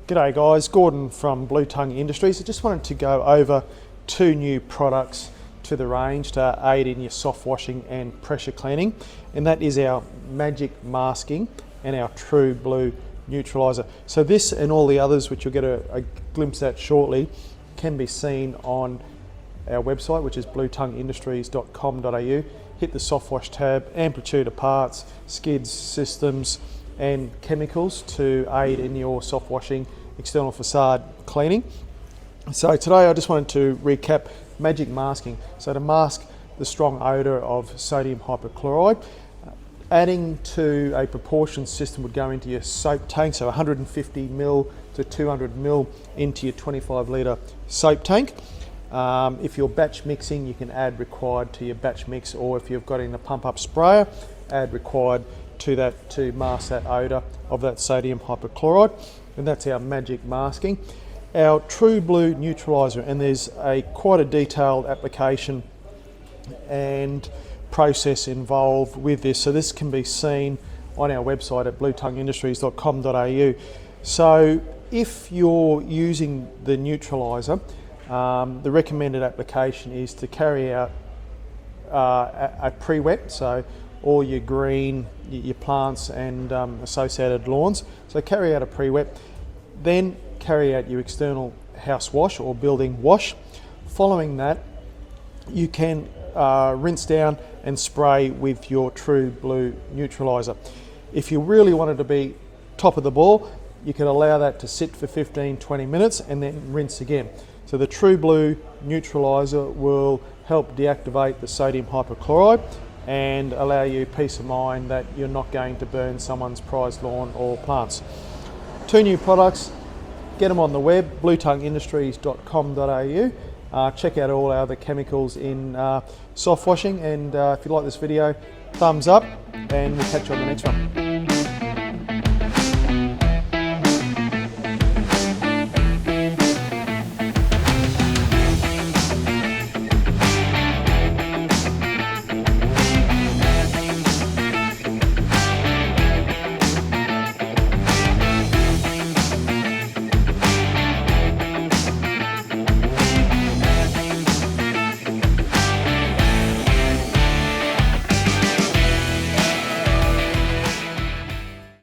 G'day guys, Gordon from Blue Tongue Industries. I just wanted to go over two new products to the range to aid in your soft washing and pressure cleaning, and that is our Magic Masking and our True Blue Neutralizer. So this and all the others, which you'll get a glimpse at shortly, can be seen on our website, which is bluetongueindustries.com.au. Hit the Softwash tab, amplitude of parts, skids, systems and chemicals to aid in your soft washing external facade cleaning. So today I just wanted to recap Magic Masking. So to mask the strong odour of sodium hypochlorite, adding to a proportion system would go into your soap tank, so 150 ml to 200 ml into your 25 litre soap tank. If you're batch mixing, you can add required to your batch mix, or if you've got in a pump up sprayer, add required to that to mask that odour of that sodium hypochlorite, and that's our Magic Masking. Our True Blue Neutralizer, and there's quite a detailed application and process involved with this, so this can be seen on our website at bluetongueindustries.com.au. So if you're using the Neutralizer, the recommended application is to carry out a pre-wet, so all your green, your plants and associated lawns. So carry out a pre-wet, then carry out your external house wash or building wash. Following that, you can rinse down and spray with your True Blue Neutralizer. If you really wanted to be top of the ball, you can allow that to sit for 15-20 minutes and then rinse again. So the True Blue Neutralizer will help deactivate the sodium hypochlorite and allow you peace of mind that you're not going to burn someone's prized lawn or plants. Two new products, get them on the web, bluetongueindustries.com.au. Check out all our other chemicals in soft washing, and if you like this video, thumbs up, and we'll catch you on the next one.